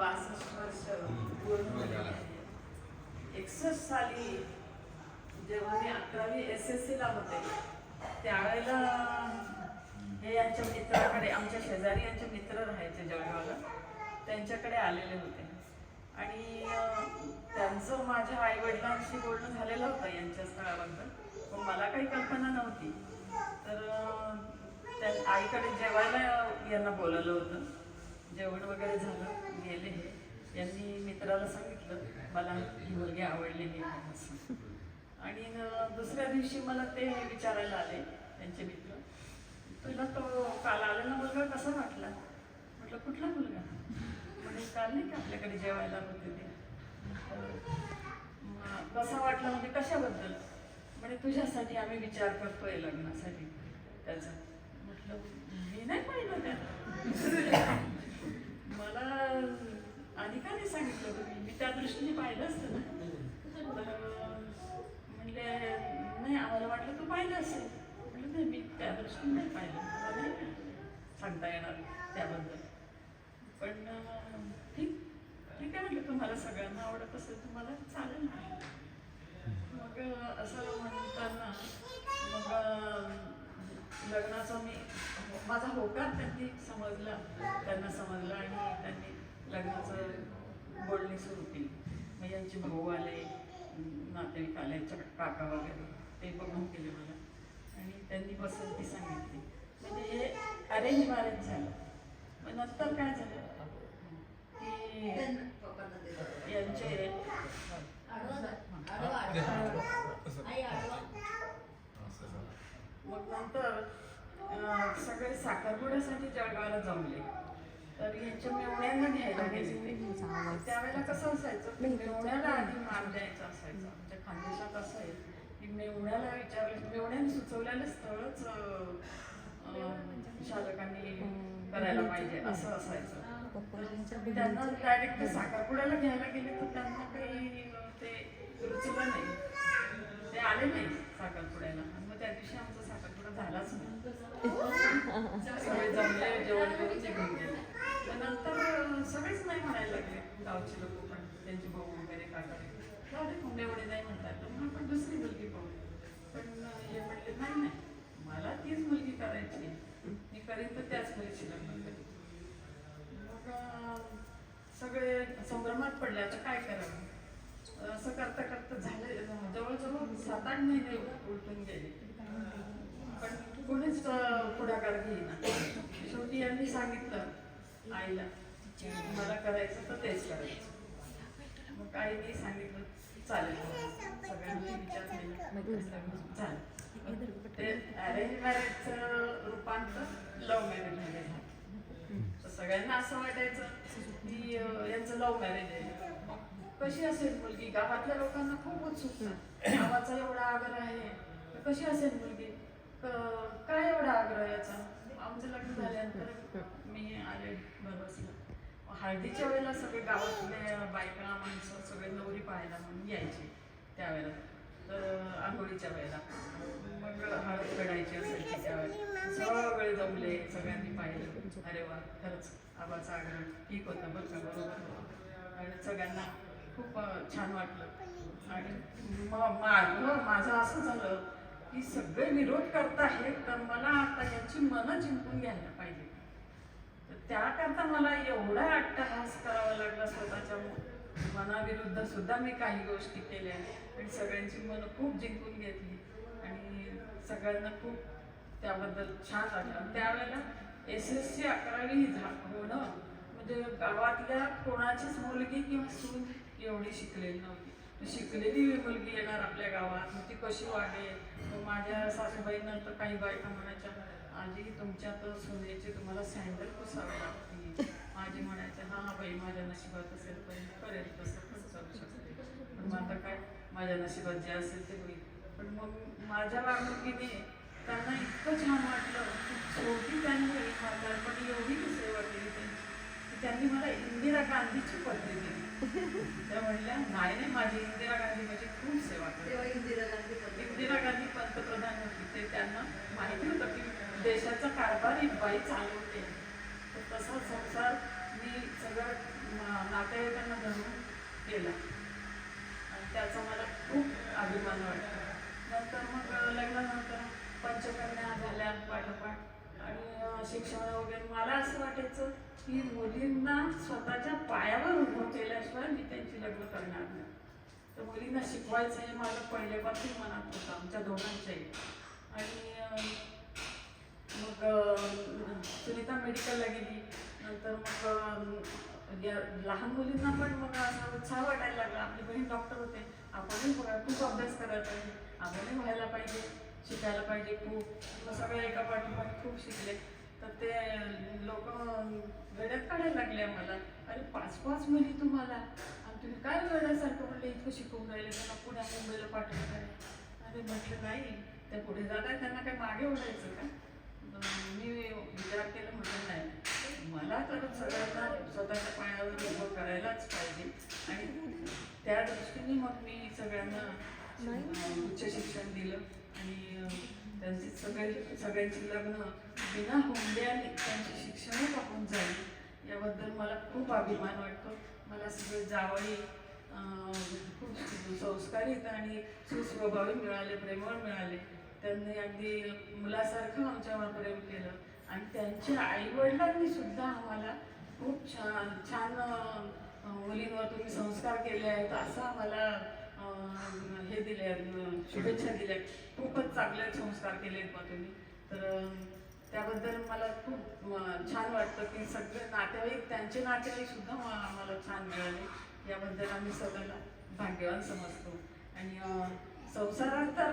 62 वर्ष पूर्ण झाली. 61 साली जेव्हा मी 11वी SSC ला होते त्यावेळेला हे यांच्या मित्राकडे, आमच्या शेजारी यांचे मित्र राहायचे जळगावला, त्यांच्याकडे आलेले होते आणि त्यांचं माझ्या आईवडिलांशी बोलणं झालेलं होतं यांच्या स्थळाबद्दल, पण मला काही कल्पना नव्हती. तर त्या आईकडे जेवायला यांना बोलवलं होतं. जेवण वगैरे झालं, गेले हे. यांनी मित्राला सांगितलं मला ही मुलगी आवडलेली आहे असं. आणि दुसऱ्या दिवशी मला ते विचारायला आले त्यांचे मित्र, तुला तो काल आलेला मुलगा कसा वाटला? म्हटलं कुठला मुलगा? म्हणजे काल नाही का आपल्याकडे जेवायला होते ते, कसा वाटला म्हणजे कशाबद्दल? म्हणजे तुझ्यासाठी आम्ही विचार करतोय लग्नासाठी त्याचा. म्हटलं मी नाही पाहिलं त्याला, मला आधी का नाही सांगितलं तुम्ही? मी त्या दृष्टीने पाहिलं असतं ना. म्हणजे नाही, आम्हाला वाटलं तू पाहिलं असेल. म्हटलं नाही, मी त्या दृष्टीने नाही पाहिलं, मला नाही सांगता येणार त्याबद्दल. पण ठीक ठीक आहे म्हटलं, तुम्हाला सगळ्यांना आवडत असेल तुम्हाला चालेल. मग असं म्हणताना मग लग्नाचं माझा होकार त्यांनी समजला, त्यांना समजलं आणि त्यांनी लग्नाचं बोलणी सुरू केली. मग यांचे भाऊ आले, नातेवाईक आले, काका वगैरे, ते बघून केले मला आणि त्यांनी पसंती सांगितली. म्हणजे हे अरेंज मॅरेज झालं. मग नंतर काय झालं की यांचे मग नंतर सगळे साखरपुड्यासाठी जळगावला जमले. तर यांच्या मेवण्यांना घ्यायला गेले. त्यावेळेला कसं असायचं, मेवण्याला आधी मान द्यायचा असायचा. म्हणजे खानदेशात असं आहे की मेवण्याला विचारलं, मेवण्याने सुचवलेलं स्थळच चालकांनी करायला पाहिजे असं असायचं. त्यांना डायरेक्ट साखरपुड्याला घ्यायला गेले तर त्यांना काही ते रुचलं नाही, ते आले नाही साखरपुड्याला. आणि मग त्या दिवशी आमचा साखरपुडा झालाच नाही. सगळे जमले, जेवण करून निघून गेले. नंतर सगळेच नाही म्हणायला लागले, गावचे लोक पण, त्यांचे भाऊ वगैरे काका, एवढे नाही म्हणतात, मग आपण दुसरी मुलगी पाहू. पण हे म्हटले नाही नाही, मला तीच मुलगी करायची, मी करीन तर त्याच मुलीची लग्न करेन. मग सगळे संभ्रमात पडले, आता काय करावं. असं करता करता झाले, जवळजवळ 7-8 महिने उलटून गेले, पण कोणीच पुढाकार घेईना. शेवटी यांनी सांगितलं आईला, मला करायचं तर तेच करायचं. मग आईने सांगितलं चालेल, सगळ्यांनी विचार केला चालेल. ते अरेंज मॅरेजचं रूपांतर लव्ह मॅरेजमध्ये झालं. सगळ्यांना असं वाटायचं की यांचं लव्ह मॅरेज आहे. कशी असेल मुलगी? गावातल्या लोकांना खूप उत्सुकता, गावाचा एवढा आग्रह आहे, कशी असेल मुलगी, काय एवढा आग्रह याचा. आमचं लग्न झाल्यानंतर मी आले बरोबर. हळदीच्या वेळेला सगळे गावातले बायका माणसं सगळे नवरी पाहायला म्हणून यायचे त्यावेळेला. तर आंघोळीच्या वेळेला मग हळद काढायची असायची त्यावेळेला. सगळे जमले, सगळ्यांनी पाहिलं, अरे वा, खरंच आबाचा आग्रह ठीक होता बरं का, बरोबर. आणि सगळ्यांना खूप छान वाटलं. आणि माझं असं झालं की सगळे विरोध करत आहेत, तर मला आता याची मनं जिंकून घ्यायला पाहिजे. तर त्याकरता मला एवढा अट्टहास करावा लागला, स्वतःच्या मनाविरुद्ध सुद्धा मी काही गोष्टी केल्या आणि सगळ्यांची मनं खूप जिंकून घेतली आणि सगळ्यांना खूप त्याबद्दल छान वाटलं. त्यावेळेला SSC 11वी होणं म्हणजे गावातल्या कोणाचीच मुलगी किंवा सून एवढी शिकलेली नव्हती. शिकलेली मुलगी येणार आपल्या गावात, मग ती कशी वागेल. मग माझ्या सासूबाईंनंतर काही बायका म्हणायच्या, आजी तुमच्या तर सुनेची तुम्हाला सँडल पुसावी लागते. माझी म्हणायचे हा हा बाई, माझ्या नशिबात असेल पण करेल, तसं पण चालू शकते. पण मग आता काय, माझ्या नशिबात जे असेल ते होईल. पण मग माझ्या वागणुकीने त्यांना इतकं छान वाटलं की शेवटी त्यांनी म्हातारपणी एवढी सेवा केली त्यांनी मला इंदिरा गांधीची पदवी दिली. त्या म्हणल्या नाही नाही, माझी इंदिरा गांधी माझी खूप सेवा केली. इंदिरा गांधी पंतप्रधान होती, ते त्यांना माहिती होतं की देशाचा कारभार ही बाई चालवते. तर तसा संसार मी सगळं केला आणि त्याचा मला खूप अभिमान वाटतो. नंतर मग लग्नानंतर पंचकन्या झाल्या पाठोपाठ आणि शिक्षण वगैरे. मला असं वाटायचं की मुलींना स्वतःच्या पायावर उभं केल्याशिवाय मी त्यांची लग्न करणार नाही. तर मुलींना शिकवायचं हे माझं पहिल्यापासून मनात होतं, आमच्या दोघांच्याही. आणि मग सुनीता मेडिकलला गेली. नंतर मग लहान मुलींना पण मग असा उत्साह वाटायला लागला. आपली बहीण डॉक्टर होते, आपणही खूप अभ्यास करायला पाहिजे, आपणही व्हायला पाहिजे, शिकायला पाहिजे खूप. मग सगळं एका पाठोपाठ खूप शिकले. तर ते लोक वेड्यात काढायला लागले आम्हाला, अरे 5-5 मुली तुम्हाला, आणि तुम्ही काय वेड्यासारखं म्हणलं इतकं शिकवून राहिले, त्यांना पुण्या मुंबईला पाठवत आहे. अरे म्हटलं नाही, त्या पुढे जात आहे, त्यांना काय मागे ओढायचं का. मी विचार केला, म्हटलं नाही, मला तर सगळ्यांना स्वतःच्या पायावर उभं करायलाच पाहिजे. आणि त्या दृष्टीने मग मी सगळ्यांना उच्च शिक्षण दिलं आणि त्यांची सगळ्यांची लग्न बिना हुंड्याने त्यांची शिक्षणच आपण झाली. याबद्दल मला खूप अभिमान वाटतो. मला सगळे जावई खूप संस्कारित आणि सुस्वभावी मिळाले, प्रेमळ मिळाले. त्यांनी अगदी मुलासारखं आमच्यावर प्रेम केलं आणि त्यांच्या आईवडिलांनी सुद्धा आम्हाला खूप छान मुलींवर तुम्ही संस्कार केले आहेत असं आम्हाला हे दिले, शुभेच्छा दिल्या. खूपच चांगले संस्कार केलेत मग तुम्ही. तर त्याबद्दल मला खूप छान वाटतं की सगळे नातेवाईक, त्यांचे नातेवाईक सुद्धा आम्हाला छान मिळाले. याबद्दल आम्ही स्वतःला भाग्यवान समजतो. आणि संसारात तर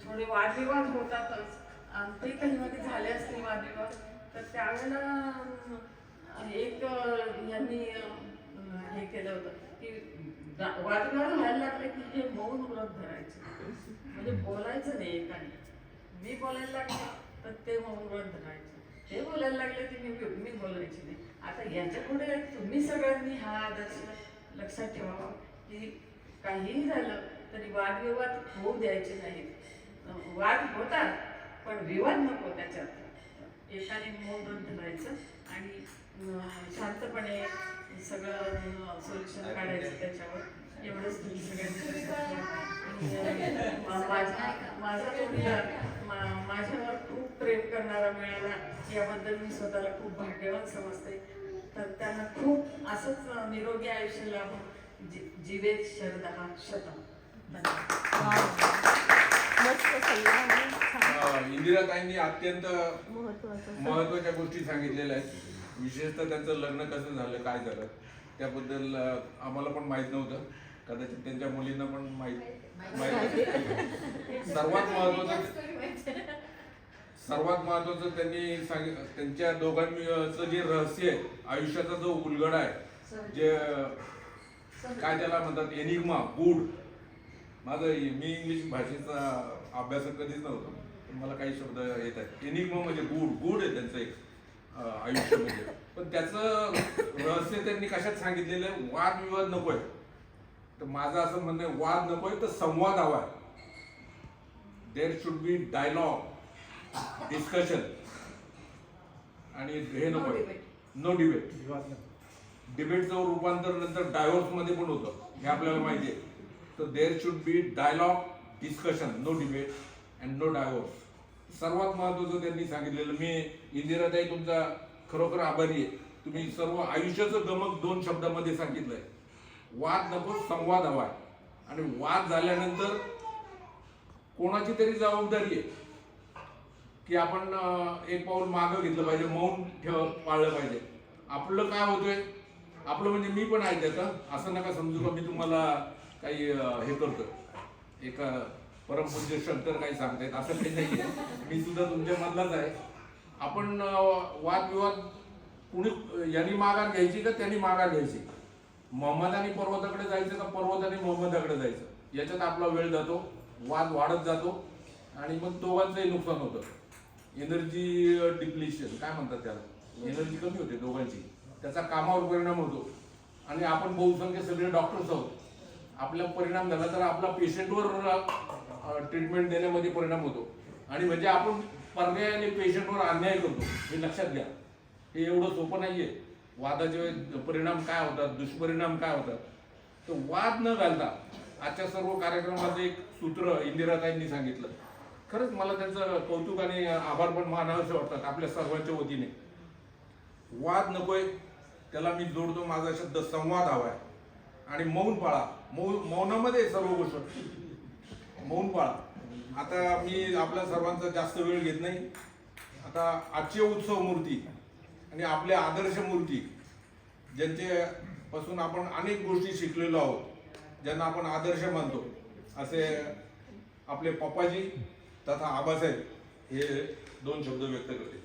थोडे वादविवाद होतातच. आमच्याही काही मध्ये झाले असतील वादविवाद. तर त्यावेळेला एक यांनी हे केलं होतं की वादविवाद व्हायला लागले की हे मौन व्रत धरायचे, म्हणजे बोलायचं नाही एकाने. मी बोलायला लागले तर ते मौन व्रत धरायचे, ते बोलायला लागले की मी बोलायची नाही. आता याच्या पुढे तुम्ही सगळ्यांनी हा आदर्श लक्षात ठेवावा की काहीही झालं तरी वादविवाद होऊ द्यायचे नाहीत. वाद होतात पण विवाद नको त्याच्यात. एकाने मौन व्रत धरायचं आणि शांतपणे सगळं सोल्युशन काढायचं त्याच्यावर. एवढंच तुम्ही सगळ्यांनी माझा मुलगा माझ्यावर खूप प्रेम करणारा मिळाला, याबद्दल मी स्वतःला खूप भाग्यवान समजते. तर त्यांना खूप असंच निरोगी आयुष्य लाभो. जीवेत शरदहा शतम. इंदिराताईंनी अत्यंत महत्वाच्या गोष्टी सांगितलेल्या आहेत. विशेषतः त्यांचं लग्न कसं झालं, काय झालं त्याबद्दल आम्हाला पण माहीत नव्हतं. कदाचित त्यांच्या मुलींना पण माहीत. सर्वात महत्वाचं त्यांनी त्यांच्या दोघांचं जे रहस्य आहे, आयुष्याचा जो उलगडा आहे, जे काय त्याला म्हणतात एनिग्मा, गूढ. मी इंग्लिश भाषेचा अभ्यासक कधीच नव्हतो, मला काही शब्द येत आहेत. एनिग्मा म्हणजे गूढ आहे त्यांचं एक आयुष्यामध्ये. पण त्याचं रहस्य त्यांनी कशात सांगितलेलं आहे, वाद विवाद नकोय. तर माझं असं म्हणणं आहे, वाद नकोय तर संवाद हवा. There should be dialogue, discussion, आणि हे नकोय, नो डिबेट. डिबेटचं रूपांतर नंतर डायव्होर्स मध्ये पण होतं, हे आपल्याला माहिती आहे. तर there should be dialogue, discussion, no debate and no divorce. सर्वात महत्वाचं त्यांनी सांगितलेलं. मी इंदिराताई तुमचा खरोखर आभारी आहे. तुम्ही सर्व आयुष्याचं गमक 2 शब्दामध्ये सांगितलंय. वाद नको, संवाद हवाय. आणि वाद झाल्यानंतर कोणाची तरी जबाबदारी आहे की आपण एक पाऊल मागं घेतलं पाहिजे, मौन पाळलं पाहिजे. आपलं काय होतंय, आपलं म्हणजे मी पण आहे त्याचं, असं नका समजू का मी तुम्हाला काही हे करतो, एक परमपूज्य शंकर काही सांगतायत असं काही नाहीये. मी सुद्धा तुमच्या मधलाच आहे. आपण वादविवाद कुणी यांनी माघार घ्यायची का त्यांनी माघार घ्यायची, मोहम्मदानी पर्वताकडे जायचं का पर्वताने मोहम्मदाकडे जायचं, याच्यात आपला वेळ जातो, वाद वाढत जातो आणि मग दोघांचंही नुकसान होतं. एनर्जी डिप्लिशन काय म्हणतात त्याला, एनर्जी कमी होते दोघांची, त्याचा कामावर परिणाम होतो. आणि आपण बहुसंख्य सगळे डॉक्टर्स आहोत. आपला परिणाम झाला तर आपला पेशंटवर ट्रीटमेंट देण्यामध्ये परिणाम होतो. आणि म्हणजे आपण पर्यायाने पेशंटवर अन्याय करतो, हे लक्षात घ्या. हे एवढं सोपं नाहीये. वादाचे परिणाम काय होतात, दुष्परिणाम काय होतात, तर वाद न घालता आजच्या सर्व कार्यक्रमाचं एक सूत्र इंदिराताईंनी सांगितलं. खरंच मला त्यांचं कौतुक आणि आभार पण मानावेसे वाटतात आपल्या सर्वांच्या वतीने. वाद नकोय, त्याला मी जोडतो माझा शब्द संवाद हवाय. आणि मौन पाळा, मौनामध्ये सर्व गोष्ट, मौन पाळा. आता मी आपल्या सर्वांचा जास्त वेळ घेत नाही. आता आजचे उत्सव मूर्ती आणि आपल्या आदर्श मूर्ती, ज्यांचे पासून आपण अनेक गोष्टी शिकलेलो आहोत, ज्यांना आपण आदर्श मानतो, असे आपले पप्पाजी तथा आबासाहेब हे 2 शब्द व्यक्त करते.